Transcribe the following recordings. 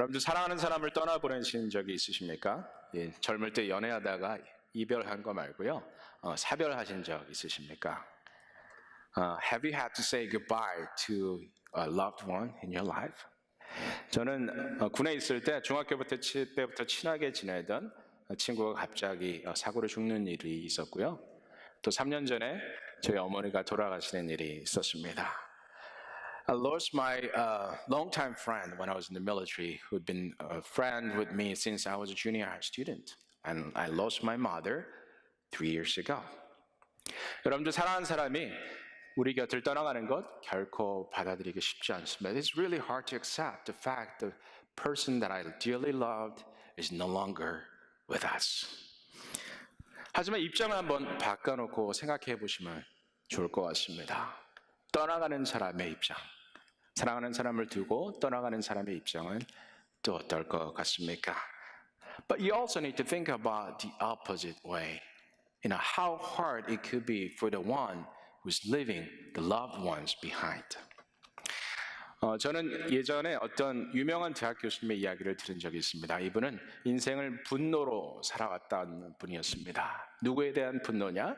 여러분들 사랑하는 사람을 떠나보내신 적이 있으십니까? 예, 젊을 때 연애하다가 이별한 거 말고요. 사별하신 적 있으십니까? Have you had to say goodbye to a loved one in your life? 저는 군에 있을 때 때부터 친하게 지내던 친구가 갑자기 사고로 죽는 일이 있었고요. 또 3년 전에 저희 어머니가 돌아가시는 일이 있었습니다. I lost my longtime friend when I was in the military, who'd been a friend with me since I was a junior high student. And I lost my mother 3 years ago. 여러분들 사랑하는 사람이 우리 곁을 떠나가는 것 결코 받아들이기 쉽지 않습니다. It's really hard to accept the fact the person that I dearly loved is no longer with us. 하지만 입장을 한번 바꿔놓고 생각해 보시면 좋을 것 같습니다. 떠나가는 사람의 입장, 사랑하는 사람을 두고 떠나가는 사람의 입장은 또 어떨 것 같습니까? But you also need to think about the opposite way. You know, how hard it could be for the one who's leaving the loved ones behind. 저는 예전에 어떤 유명한 대학 교수님의 이야기를 들은 적이 있습니다. 이분은 인생을 분노로 살아왔던 분이었습니다. 누구에 대한 분노냐?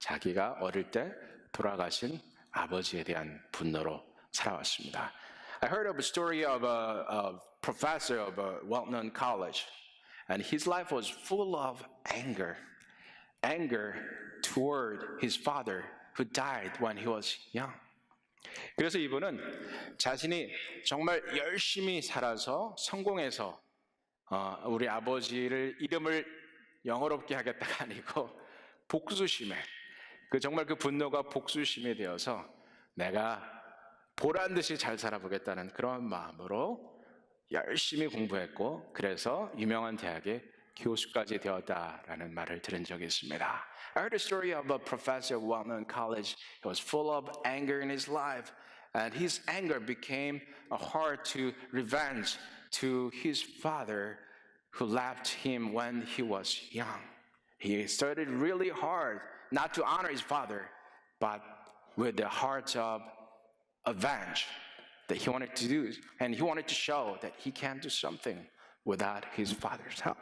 자기가 어릴 때 돌아가신 아버지에 대한 분노로 살아왔습니다. I heard of a story of a professor of a well-known college, and his life was full of anger toward his father who died when he was young. 그래서 이분은 자신이 정말 열심히 살아서 성공해서 우리 아버지를 이름을 영어롭게 하겠다가 아니고 복수심에 정말 그 분노가 복수심이 되어서 내가 보란 듯이 잘 살아보겠다는 그런 마음으로 열심히 공부했고 그래서 유명한 대학의 교수까지 되었다라는 말을 들은 적이 있습니다. I heard a story of a professor of a well-known college. He was full of anger in his life, and his anger became a hard to revenge to his father who left him when he was young. He studied really hard not to honor his father, but with the heart of avenge that he wanted to do, and he wanted to show that he can do something without his father's help.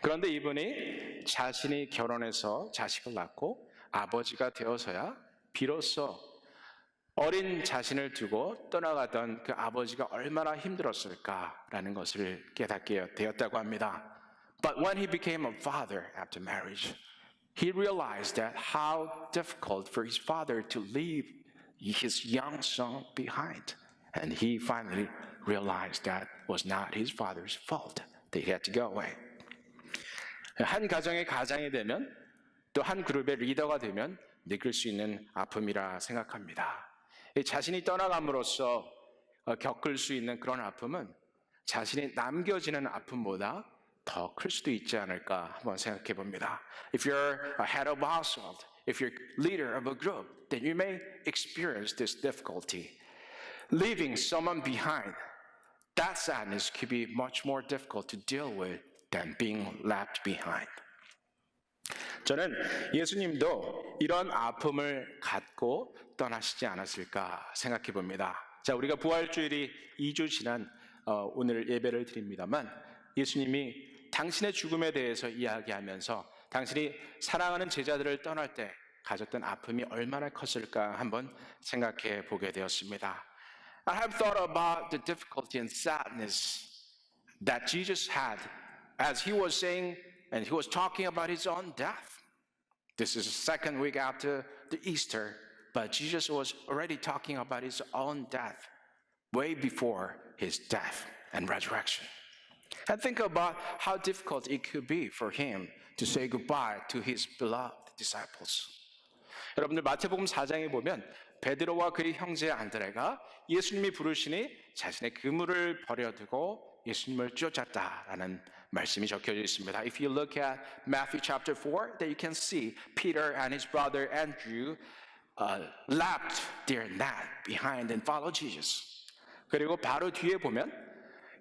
그런데 이분이 자신이 결혼해서 자식을 낳고 아버지가 되어서야 비로소 어린 자신을 두고 떠나가던 그 아버지가 얼마나 힘들었을까라는 것을 깨닫게 되었다고 합니다. But when he became a father after marriage, he realized that how difficult for his father to leave his young son behind. And he finally realized that was not his father's fault that he had to go away. 한 가정의 가장이 되면 또 한 그룹의 리더가 되면 느낄 수 있는 아픔이라 생각합니다. 자신이 떠나감으로써 겪을 수 있는 그런 아픔은 자신이 남겨지는 아픔보다 더 클 수도 있지 않을까 한번 생각해 봅니다. If you're a head of a household, if you're leader of a group, then you may experience this difficulty. Leaving someone behind, that sadness could be much more difficult to deal with than being left behind. 저는 예수님도 이런 아픔을 갖고 떠나시지 않았을까 생각해 봅니다. 자, 우리가 부활주일이 2주 지난 오늘 예배를 드립니다만 예수님이 당신의 죽음에 대해서 이야기하면서 당신이 사랑하는 제자들을 떠날 때 가졌던 아픔이 얼마나 컸을까 한번 생각해 보게 되었습니다. I have thought about the difficulty and sadness that Jesus had as he was saying and he was talking about his own death. This is the second week after the Easter, but Jesus was already talking about his own death way before his death and resurrection. And think about how difficult it could be for him to say goodbye to his beloved disciples. 여러분들 마태복음 4장에 보면 베드로와 그의 형제 안드레가 예수님이 부르시니 자신의 그물을 버려두고 예수님을 쫓았다라는 말씀이 적혀져 있습니다. If you look at Matthew chapter 4, then you can see Peter and his brother Andrew left their net behind and followed Jesus. 그리고 바로 뒤에 보면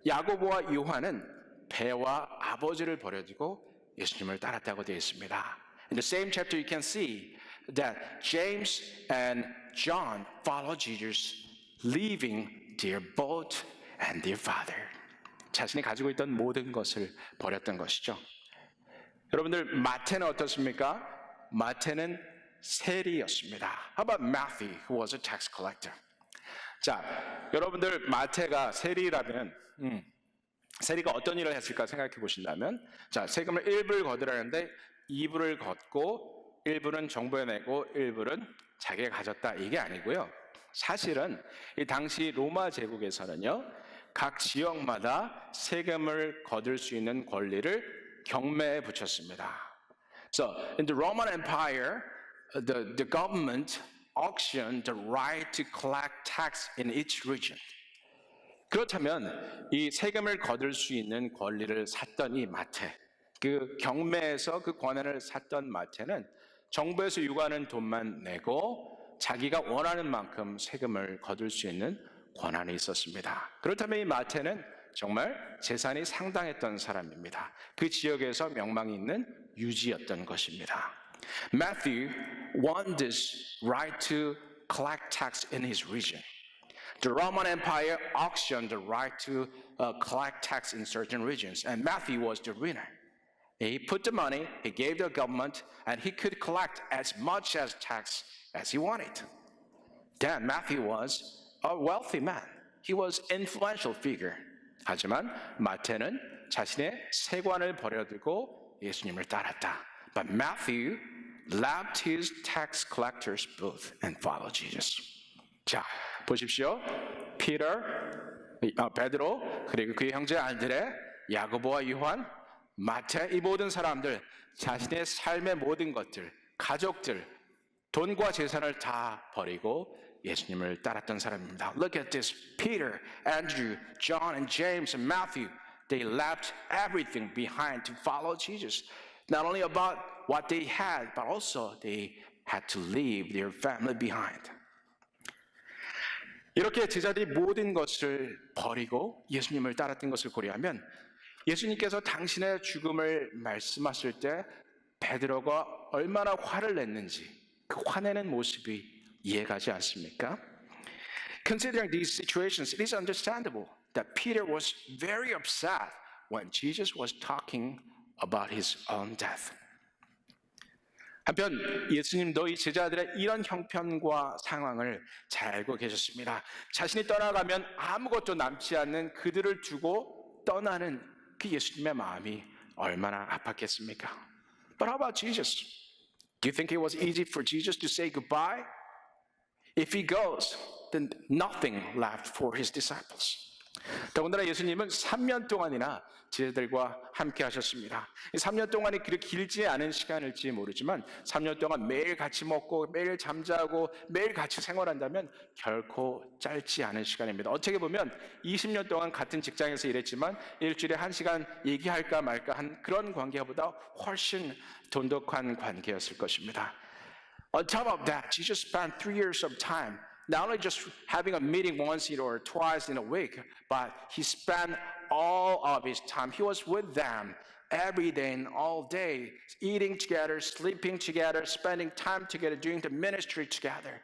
야고보와 요한은 배와 아버지를 버려두고 예수님을 따랐다고 되어 있습니다. In the same chapter you can see that James and John followed Jesus, leaving their boat and their father. 자신이 가지고 있던 모든 것을 버렸던 것이죠. 여러분들 마태는 어떻습니까? 마태는 세리였습니다. How about Matthew, who was a tax collector? 자, 여러분들 마태가 세리라면 세리가 어떤 일을 했을까 생각해 보신다면, 자, 세금을 일부를 거두라는데 2부를 걷고 1부는 정부에 내고 1부는 자기가 가졌다, 이게 아니고요. 사실은 이 당시 로마 제국에서는요, 각 지역마다 세금을 거둘 수 있는 권리를 경매에 붙였습니다. So in the Roman Empire, the government auctioned the right to collect tax in each region. 그렇다면 이 세금을 거둘 수 있는 권리를 샀던 이 마태, 그 경매에서 그 권한을 샀던 마태는 정부에서 요구하는 돈만 내고 자기가 원하는 만큼 세금을 거둘 수 있는 권한이 있었습니다. 그렇다면 이 마태는 정말 재산이 상당했던 사람입니다. 그 지역에서 명망이 있는 유지였던 것입니다. Matthew won this right to collect tax in his region. The Roman Empire auctioned the right to collect tax in certain regions, and Matthew was the winner. He put the money, he gave the government, and he could collect as much as tax as he wanted. Then Matthew was a wealthy man. He was an influential figure. 하지만 마태는 자신의 세관을 버려두고 예수님을 따랐다. But Matthew left his tax collector's booth and followed Jesus. 자, 보십시오. 베드로, 그리고 그의 형제 안드레, 야고보와 요한, 마태, 이 모든 사람들 자신의 삶의 모든 것들, 가족들, 돈과 재산을 다 버리고 예수님을 따랐던 사람입니다. Look at this. Peter, Andrew, John, and James, and Matthew. They left everything behind to follow Jesus. Not only about what they had, but also they had to leave their family behind. 이렇게 제자들이 모든 것을 버리고 예수님을 따랐던 것을 고려하면 예수님께서 당신의 죽음을 말씀하실 때 베드로가 얼마나 화를 냈는지 그 화내는 모습이 이해가지 않습니까? Considering these situations, it is understandable that Peter was very upset when Jesus was talking about his own death. 한편 예수님도 이 제자들의 이런 형편과 상황을 잘 알고 계셨습니다. 자신이 떠나가면 아무것도 남지 않는 그들을 두고 떠나는 그 예수님의 마음이 얼마나 아팠겠습니까? But how about Jesus? Do you think it was easy for Jesus to say goodbye? If he goes, then nothing left for his disciples. 더군다나 예수님은 3년 동안이나 제자들과 함께 하셨습니다. 3년 동안이 그렇게 길지 않은 시간일지 모르지만 3년 동안 매일 같이 먹고 매일 잠자고 매일 같이 생활한다면 결코 짧지 않은 시간입니다. 어떻게 보면 20년 동안 같은 직장에서 일했지만 일주일에 1시간 얘기할까 말까 한 그런 관계보다 훨씬 돈독한 관계였을 것입니다. On top of that, Jesus spent 3 years of time not only just having a meeting once or twice in a week, but he spent all of his time. He was with them every day and all day, eating together, sleeping together, spending time together, doing the ministry together.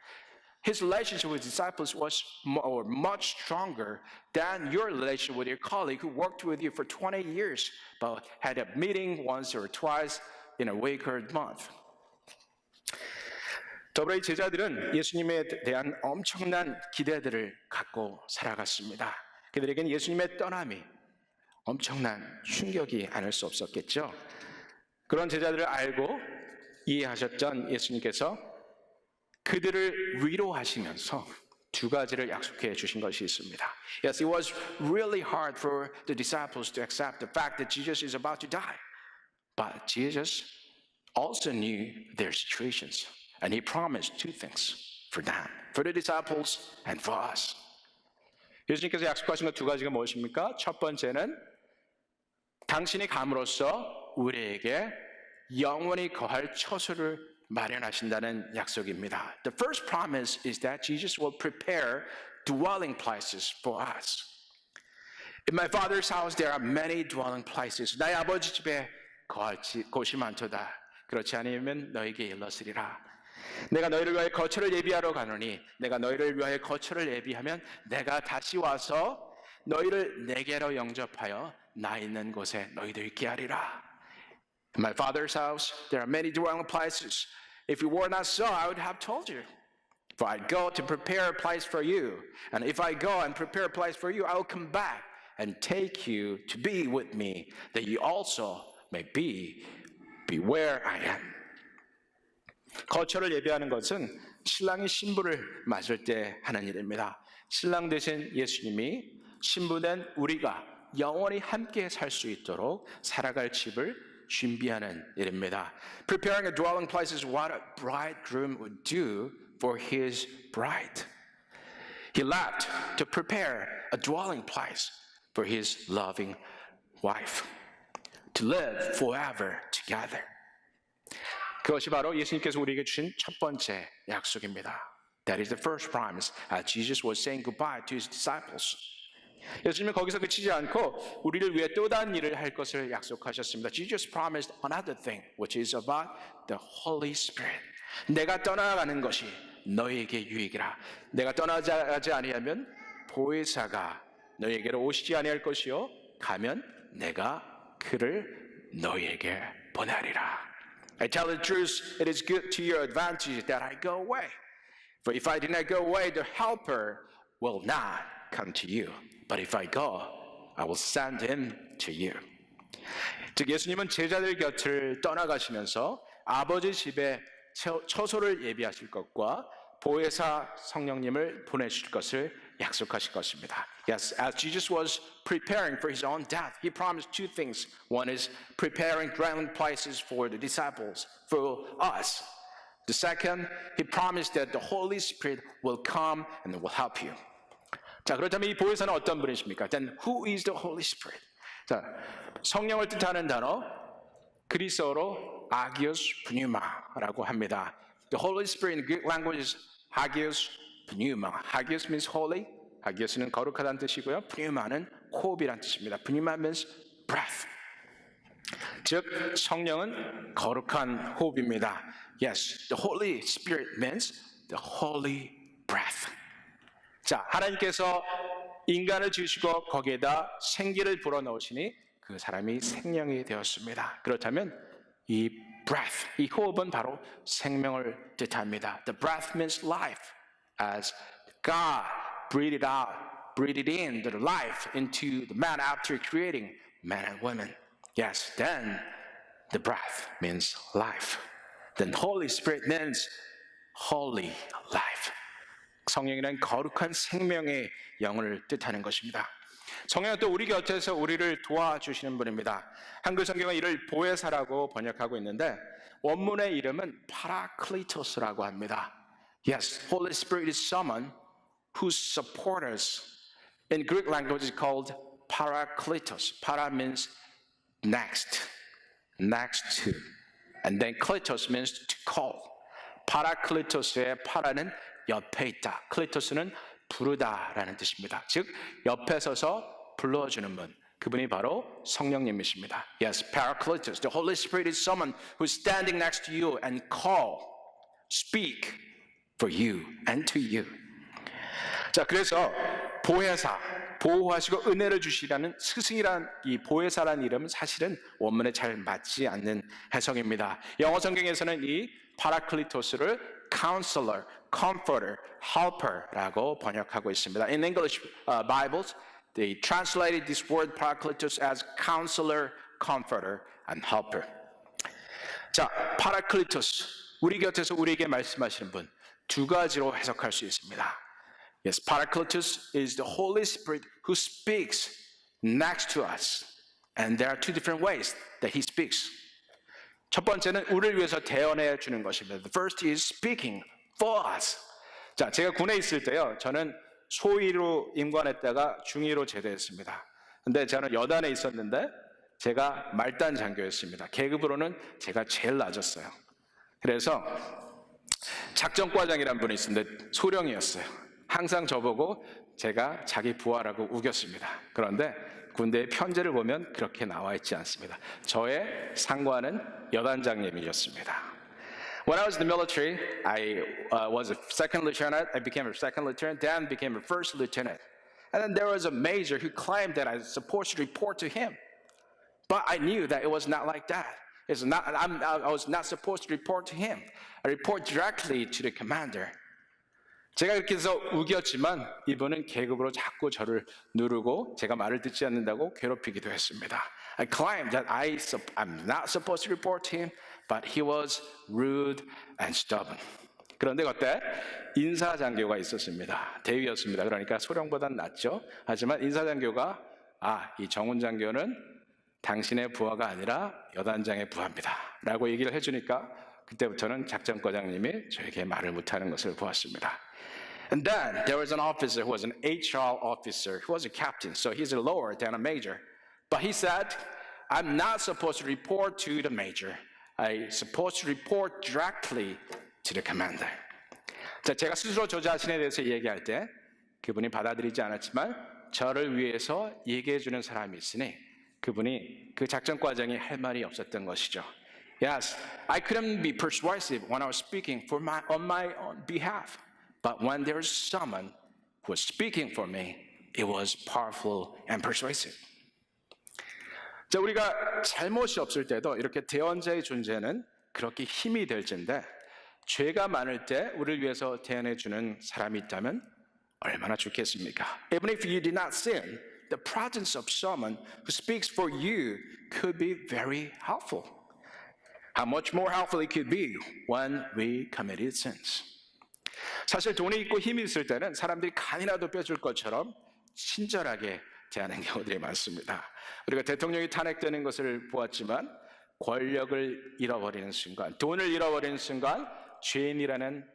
His relationship with disciples was much stronger than your relationship with your colleague who worked with you for 20 years, but had a meeting once or twice in a week or a month. 더불어 이 제자들은 예수님에 대한 엄청난 기대들을 갖고 살아갔습니다. 그들에게는 예수님의 떠남이 엄청난 충격이 아닐 수 없었겠죠. 그런 제자들을 알고 이해하셨던 예수님께서 그들을 위로하시면서 2가지를 약속해 주신 것이 있습니다. Yes, it was really hard for the disciples to accept the fact that Jesus is about to die. But Jesus also knew their situations. And he promised 2 things for them, for the disciples and for us. 예수님께서 약속하신 것 2가지가 무엇입니까? 첫 번째는 당신이 감으로써 우리에게 영원히 거할 처소를 마련하신다는 약속입니다. The first promise is that Jesus will prepare dwelling places for us. In my Father's house there are many dwelling places. 나의 아버지 집에 거할 곳이 많도다. 그렇지 않으면 너에게 일렀으리라. 내가 너희를 위하여 거처를 예비하러 가노니 내가 너희를 위하여 거처를 예비하면 내가 다시 와서 너희를 내게로 영접하여 나 있는 곳에 너희도 있게 하리라. In my Father's house there are many dwelling places. If it were not so, I would have told you. For I go to prepare a place for you. And if I go and prepare a place for you, I will come back and take you to be with me, that you also may be where I am. 거처를 예배하는 것은 신랑이 신부를 맞을 때 하는 일입니다. 신랑 되신 예수님이 신부된 우리가 영원히 함께 살 수 있도록 살아갈 집을 준비하는 일입니다. Preparing a dwelling place is what a bridegroom would do for his bride. He left to prepare a dwelling place for his loving wife, to live forever together. 그것이 바로 예수님께서 우리에게 주신 첫 번째 약속입니다. That is the first promise as Jesus was saying goodbye to his disciples. 예수님은 거기서 그치지 않고 우리를 위해 또 다른 일을 할 것을 약속하셨습니다. Jesus promised another thing, which is about the Holy Spirit. 내가 떠나가는 것이 너희에게 유익이라. 내가 떠나지 아니하면 보혜사가 너희에게로 오시지 아니할 것이요 가면 내가 그를 너희에게 보내리라. I tell the truth, it is good to your advantage that I go away. For if I do not go away, the helper will not come to you. But if I go, I will send him to you. 즉 예수님은 제자들 곁을 떠나가시면서 아버지 집에 처소를 예비하실 것과 보혜사 성령님을 보내실 것을 약속하실 것입니다. Yes, as Jesus was preparing for his own death, he promised two things. One is preparing dwelling places for the disciples, for us. The second, he promised that the Holy Spirit will come and will help you. 자, 그렇다면 이 보혜사는 어떤 분이십니까? Then who is the Holy Spirit? 자, 성령을 뜻하는 단어 그리스어로 아기오스 pneumā라고 합니다. The Holy Spirit in the Greek language is hagios pneuma. hagios means holy. hagios는 거룩하다는 뜻이고요. pneuma는 호흡이라는 뜻입니다. pneuma means breath. 즉 성령은 거룩한 호흡입니다. Yes, the Holy Spirit means the holy breath. 자, 하나님께서 인간을 지으시고 거기에다 생기를 불어넣으시니 그 사람이 생명이 되었습니다. 그렇다면 이 breath, 이 호흡은 바로 생명을 뜻합니다. The breath means life, as God breathed out, breathed in the life into the man after creating man and women. Yes, then the breath means life. Then Holy Spirit means holy life. 성령이란 거룩한 생명의 영을 뜻하는 것입니다. 성령은 또 우리 곁에서 우리를 도와주시는 분입니다. 한글 성경은 이를 보혜사라고 번역하고 있는데 원문의 이름은 파라클리토스라고 합니다. Yes, Holy Spirit is someone who supports us. In Greek language it's called parakletos. Para means next, next to. And then kletos means to call. 파라클리토스의 파라는 옆에 있다. 클리토스는 부르다라는 뜻입니다. 즉 옆에 서서 불러주는 분, 그분이 바로 성령님이십니다. Yes, Paracletus. The Holy Spirit is someone who's standing next to you and call, speak for you and to you. 자, 그래서 보혜사, 보호하시고 은혜를 주시라는 스승이란 이 보혜사라는 이름은 사실은 원문에 잘 맞지 않는 해석입니다. 영어 성경에서는 이 파라클리토스를 counselor, comforter, helper라고 번역하고 있습니다. In English Bibles, they translated this word parakletos as counselor, comforter, and helper. 자, 파라클리토스, 우리 곁에서 우리에게 말씀하시는 분, 두 가지로 해석할 수 있습니다. Yes, Paracletus is the Holy Spirit who speaks next to us. And there are two different ways that he speaks. 첫 번째는 우리를 위해서 대언해 주는 것입니다. The first is speaking for us. 자, 제가 군에 있을 때요, 저는 소위로 임관했다가 중위로 제대했습니다. 근데 저는 여단에 있었는데 제가 말단 장교였습니다. 계급으로는 제가 제일 낮았어요. 그래서 작전과장이라는 분이 있었는데 소령이었어요. 항상 저보고 제가 자기 부하라고 우겼습니다. 그런데 군대의 편지를 보면 그렇게 나와 있지 않습니다. 저의 상관은 여단장님이었습니다. When I was in the military, I was a second lieutenant. I became a second lieutenant, then became a first lieutenant. And then there was a major who claimed that I was supposed to report to him. But I knew that it was not like that. I was not supposed to report to him. I report directly to the commander. 제가 이렇게 해서 우겼지만 이분은 계급으로 자꾸 저를 누르고 제가 말을 듣지 않는다고 괴롭히기도 했습니다. I claimed that I'm not supposed to report to him, but he was rude and stubborn. 그런데 그때 인사장교가 있었습니다. 대위였습니다. 그러니까 소령보단 낫죠. 하지만 인사장교가 이 정훈 장교는 당신의 부하가 아니라 여단장의 부하입니다 라고 얘기를 해주니까 그때부터는 작전과장님이 저에게 말을 못하는 것을 보았습니다. And then there was an officer who was an HR officer, who was a captain, so he's lower than a major. But he said, I'm not supposed to report to the major. I'm supposed to report directly to the commander. 자, 제가 스스로 저 자신에 대해서 얘기할 때 그분이 받아들이지 않았지만 저를 위해서 얘기해 주는 사람이 있으니 그분이 그 작전과장이 할 말이 없었던 것이죠. Yes, I couldn't be persuasive when I was speaking on my own behalf. But when there's someone who was speaking for me, it was powerful and persuasive. 자, 우리가 잘못이 없을 때도 이렇게 대언자의 존재는 그렇게 힘이 될 텐데 죄가 많을 때 우리를 위해서 대언해 주는 사람이 있다면 얼마나 좋겠습니까? Even if you did not sin, the presence of someone who speaks for you could be very helpful. How much more helpful it could be when we committed sins. 사실 돈이 있고 힘이 있을 때는 사람들이 간이라도 빼줄 것처럼 친절하게 대하는 경우들이 많습니다. 우리가 대통령이 탄핵되는 것을 보았지만 권력을 잃어버리는 순간, 돈을 잃어버리는 순간, 죄인이라는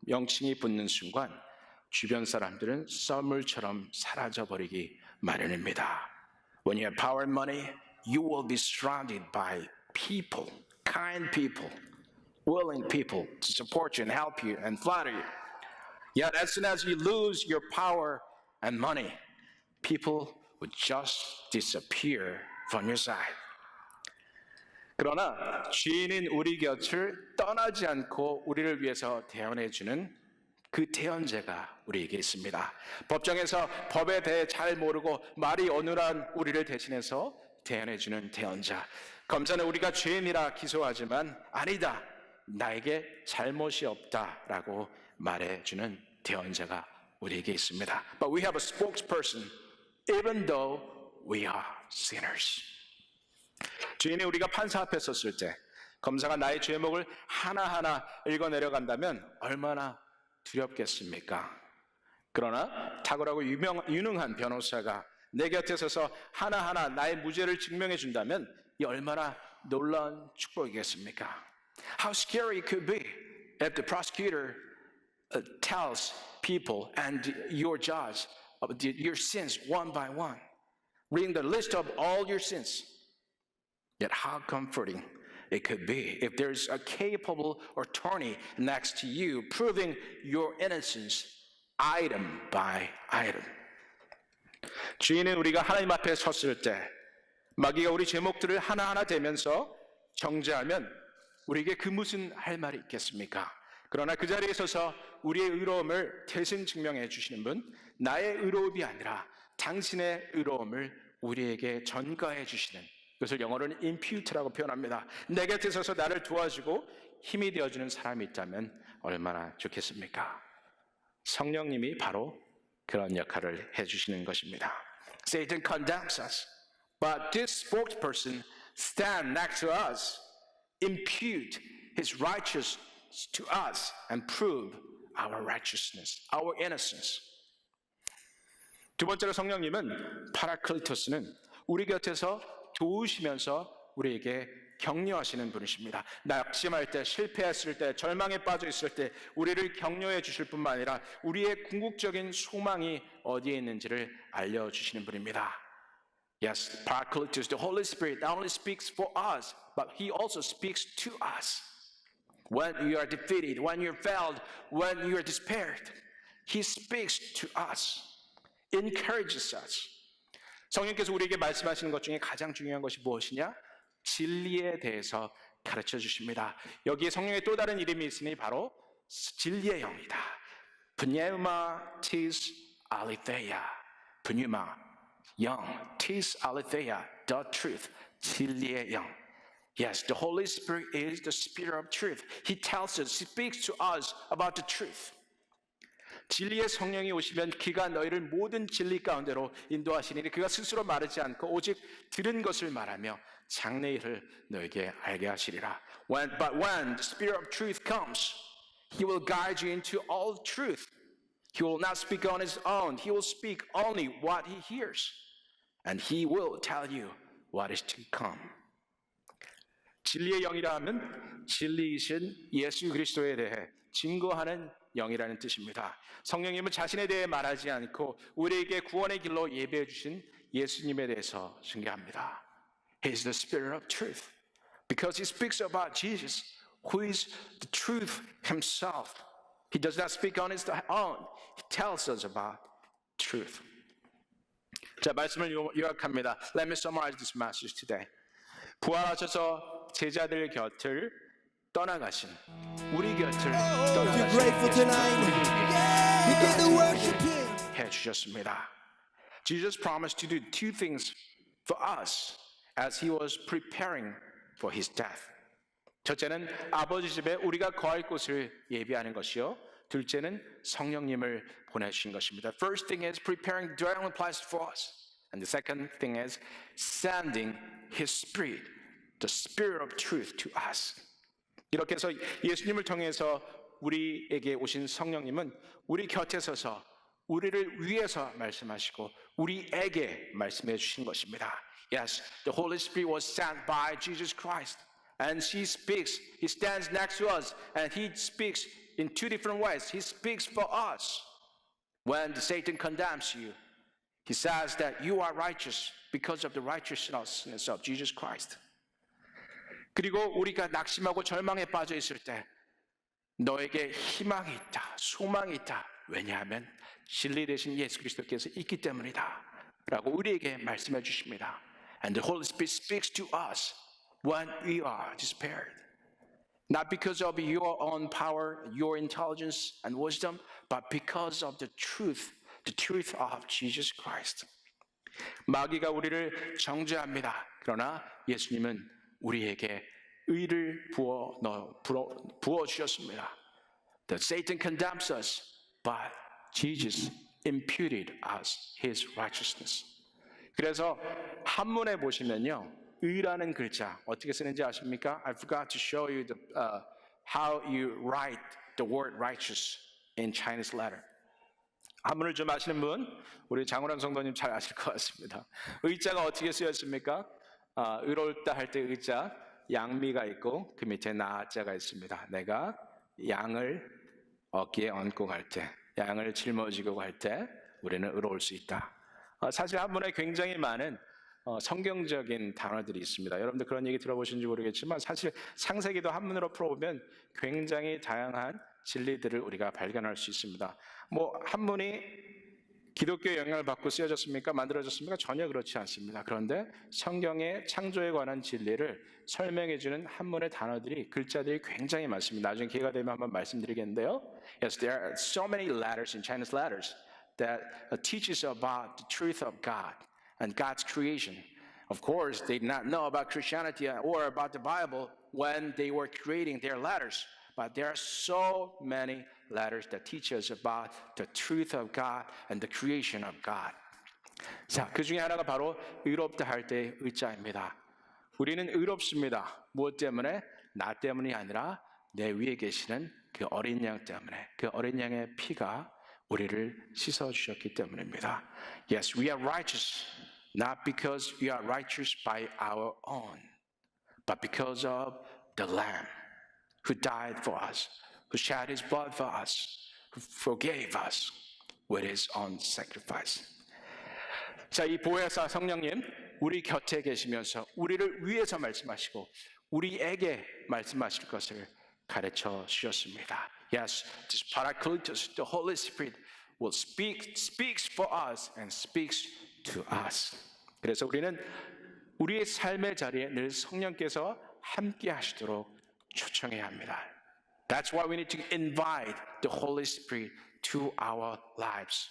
명칭이 붙는 순간 주변 사람들은 썰물처럼 사라져버리기 마련입니다. When you have power and money, you will be surrounded by people, kind people, willing people to support you and help you and flatter you. Yet as soon as you lose your power and money, people would just disappear from your side. 그러나 죄인인 우리 곁을 떠나지 않고 우리를 위해서 대언해 주는 그 대언자가 우리에게 있습니다. 법정에서 법에 대해 잘 모르고 말이 어눌한 우리를 대신해서 대언해 주는 대언자. 검사는 우리가 죄인이라 기소하지만 아니다. 나에게 잘못이 없다라고 말해주는 대언자가 우리에게 있습니다. But we have a spokesperson, even though we are sinners. 죄인이 우리가 판사 앞에 섰을 때 검사가 나의 죄목을 하나하나 읽어내려간다면 얼마나 두렵겠습니까? 그러나 탁월하고 유능한 변호사가 내 곁에 서서 하나하나 나의 무죄를 증명해 준다면 이 얼마나 놀라운 축복이겠습니까? How scary it could be if the prosecutor tells people and your judge of your sins one by one, reading the list of all your sins. Yet how comforting it could be if there's a capable attorney next to you proving your innocence item by item. 주인은 우리가 하나님 앞에 섰을 때 마귀가 우리 제목들을 하나하나 대면서 정죄하면 우리에게 그 무슨 할 말이 있겠습니까? 그러나 그 자리에 서서 우리의 의로움을 대신 증명해 주시는 분, 나의 의로움이 아니라 당신의 의로움을 우리에게 전가해 주시는, 그것을 영어로는 impute라고 표현합니다. 내 곁에 서서 나를 도와주고 힘이 되어주는 사람이 있다면 얼마나 좋겠습니까? 성령님이 바로 그런 역할을 해주시는 것입니다. Satan condemns us, but this spokesperson stand next to us, impute his righteousness to us, and prove our righteousness, our innocence. 두 번째로 성령님은 파라클리토스는 우리 곁에서 도우시면서 우리에게 격려하시는 분이십니다. 낙심할 때, 실패했을 때, 절망에 빠져 있을 때 우리를 격려해 주실 뿐만 아니라 우리의 궁극적인 소망이 어디에 있는지를 알려주시는 분입니다. Yes, Paracletus, the Holy Spirit not only speaks for us, but He also speaks to us. When you are defeated, when you're failed, when you are despaired, He speaks to us, encourages us. 성령께서 우리에게 말씀하시는 것 중에 가장 중요한 것이 무엇이냐? 진리에 대해서 가르쳐 주십니다. 여기에 성령의 또 다른 이름이 있으니 바로 진리의 영이다. Pneuma tis aletheia. pneuma, 영, tis aletheia, the truth, 진리의 영. Yes, the Holy Spirit is the Spirit of truth. He tells us, He speaks to us about the truth. 진리의 성령이 오시면 그가 너희를 모든 진리 가운데로 인도하시니 그가 스스로 말하지 않고 오직 들은 것을 말하며 장래일을 너에게 알게 하시리라. But when the Spirit of truth comes, He will guide you into all truth. He will not speak on His own. He will speak only what He hears. And He will tell you what is to come. 진리의 영이라 하면 진리이신 예수 그리스도에 대해 증거하는 영이라는 뜻입니다. 성령님은 자신에 대해 말하지 않고 우리에게 구원의 길로 예배해 주신 예수님에 대해서 증거합니다. He is the Spirit of truth. Because He speaks about Jesus, who is the truth Himself. He does not speak on His own. He tells us about truth. 자, 말씀을 요약합니다. Let me summarize this message today. 부활하셔서 제자들 곁을 떠나가신 우리 곁을 떠나가신 해 주셨습니다. Jesus promised to do two things for us as He was preparing for His death. 첫째는 아버지 집에 우리가 거할 곳을 예비하는 것이요. 둘째는 성령님을 보내주신 것입니다. First thing is preparing dwelling place for us. And the second thing is sending His Spirit, the Spirit of truth to us. 이렇게 해서 예수님을 통해서 우리에게 오신 성령님은 우리 곁에 서서 우리를 위해서 말씀하시고 우리에게 말씀해 주신 것입니다. Yes, the Holy Spirit was sent by Jesus Christ. And He speaks, He stands next to us, and He speaks in two different ways. He speaks for us. When Satan condemns you, he says that you are righteous because of the righteousness of Jesus Christ. 그리고 우리가 낙심하고 절망에 빠져 있을 때 너에게 희망이 있다, 소망이 있다. 왜냐하면 진리 되신 예수 그리스도께서 있기 때문이다 라고 우리에게 말씀해 주십니다. And the Holy Spirit speaks to us when we are despaired. Not because of your own power, your intelligence and wisdom, but because of the truth of Jesus Christ. 마귀가 우리를 정죄합니다. 그러나 예수님은 우리에게 의를 부어 주셨습니다. That Satan condemns us, but Jesus imputed us His righteousness. 그래서 한문에 보시면요, 의라는 글자 어떻게 쓰는지 아십니까? I forgot to show you how you write the word righteous in Chinese letter. 한문을 좀 아시는 분, 우리 장우람 성도님 잘 아실 것 같습니다. 의자가 어떻게 쓰였습니까? 의롭다 할 때 의자, 양미가 있고 그 밑에 나자가 있습니다. 내가 양을 어깨에 얹고 갈 때, 양을 짊어지고 갈 때 우리는 의로울 수 있다. 사실 한문에 굉장히 많은 성경적인 단어들이 있습니다. 여러분들 그런 얘기 들어보신지 모르겠지만 사실 창세기도 한문으로 풀어보면 굉장히 다양한 진리들을 우리가 발견할 수 있습니다. 뭐 한문이 기독교의 영향을 받고 쓰여졌습니까? 만들어졌습니까? 전혀 그렇지 않습니다. 그런데 성경의 창조에 관한 진리를 설명해주는 한문의 단어들이, 글자들이 굉장히 많습니다. 나중에 기회가 되면 한번 말씀드리겠는데요. Yes, there are so many letters in Chinese letters that teaches about the truth of God and God's creation. Of course, they did not know about Christianity or about the Bible when they were creating their letters. But there are so many letters that teach us about the truth of God and the creation of God. 자, 그 중에 하나가 바로 의롭다 할 때의 의자입니다. 우리는 의롭습니다. 무엇 때문에? 나 때문이 아니라 내 위에 계시는 그 어린 양 때문에, 그 어린 양의 피가 우리를 씻어주셨기 때문입니다. Yes, we are righteous, not because we are righteous by our own, but because of the Lamb who died for us, who shed His blood for us, who forgave us with His own sacrifice. 자, 이 보혜사 성령님, 우리 곁에 계시면서 우리를 위해서 말씀하시고 우리에게 말씀하실 것을 가르쳐 주셨습니다. Yes, this Paracletus, the Holy Spirit, speaks for us and speaks to us. 그래서 우리는 우리의 삶의 자리에 늘 성령께서 함께 하시도록 초청해야 합니다. That's why we need to invite the Holy Spirit to our lives.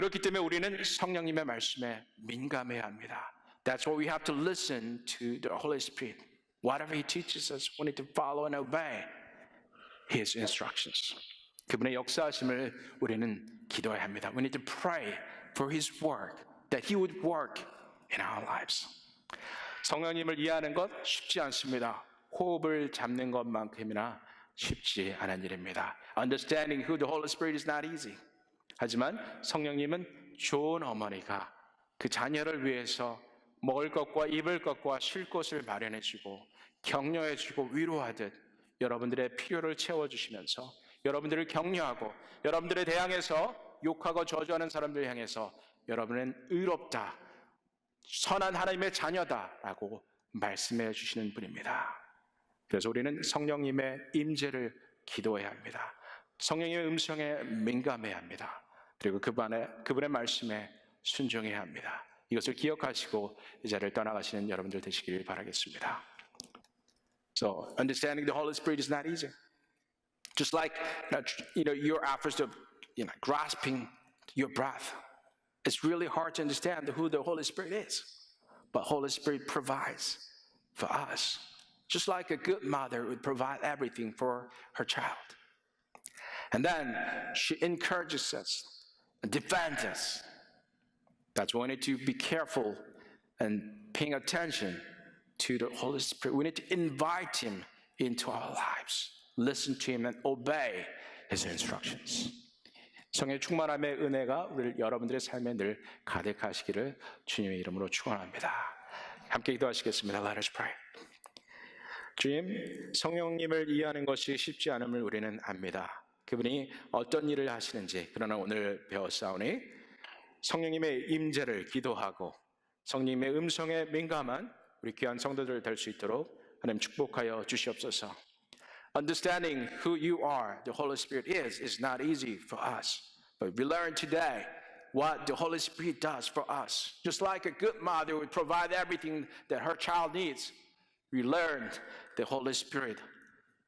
그렇기 때문에 우리는 성령님의 말씀에 민감해야 합니다. That's why we have to listen to the Holy Spirit. Whatever He teaches us, we need to follow and obey His instructions. 그분의 역사하심을 우리는 기도해야 합니다. We need to pray for His work, that He would work in our lives. 성령님을 이해하는 것 쉽지 않습니다. 호흡을 잡는 것만큼이나 쉽지 않은 일입니다. Understanding who the Holy Spirit is not easy. 하지만 성령님은 좋은 어머니가 그 자녀를 위해서 먹을 것과 입을 것과 쉴 곳을 마련해 주고 격려해 주고 위로하듯 여러분들의 필요를 채워주시면서 여러분들을 격려하고 여러분들에 대항해서 욕하고 저주하는 사람들 향해서 여러분은 의롭다, 선한 하나님의 자녀다라고 말씀해 주시는 분입니다. 그래서 우리는 성령님의 임재를 기도해야 합니다. 성령님의 음성에 민감해야 합니다. 그리고 그분의 말씀에 순종해야 합니다. 이것을 기억하시고 이 자리를 떠나가시는 여러분들 되시길 바라겠습니다. So understanding the Holy Spirit is not easy. Just like your efforts of grasping your breath, it's really hard to understand who the Holy Spirit is. But Holy Spirit provides for us, just like a good mother would provide everything for her child. And then she encourages us and defends us. That's why we need to be careful and paying attention to the Holy Spirit. We need to invite Him into our lives, listen to Him and obey His instructions. 성의 충만함의 은혜가 여러분들의 삶에 늘 가득하시기를 주님의 이름으로 축원합니다. 함께 기도하시겠습니다. Let us pray. 주님, 성령님을 이해하는 것이 쉽지 않음을 우리는 압니다. 그분이 어떤 일을 하시는지, 그러나 오늘 배웠사오니 성령님의 임재를 기도하고 성령님의 음성에 민감한 우리 귀한 성도들 될 수 있도록 하나님 축복하여 주시옵소서. Understanding who you are, the Holy Spirit is not easy for us. But we learned today what the Holy Spirit does for us. Just like a good mother would provide everything that her child needs, we learned the Holy Spirit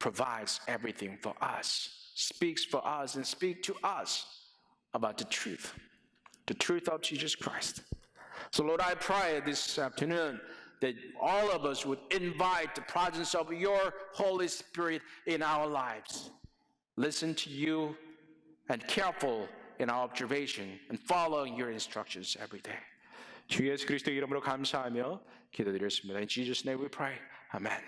provides everything for us, speaks for us, and speaks to us about the truth of Jesus Christ. So Lord, I pray this afternoon that all of us would invite the presence of your Holy Spirit in our lives. Listen to you and careful in our observation and following your instructions every day. 주 예수 그리스도 이름으로 감사하며 기도드렸습니다. In Jesus' name we pray. Amen.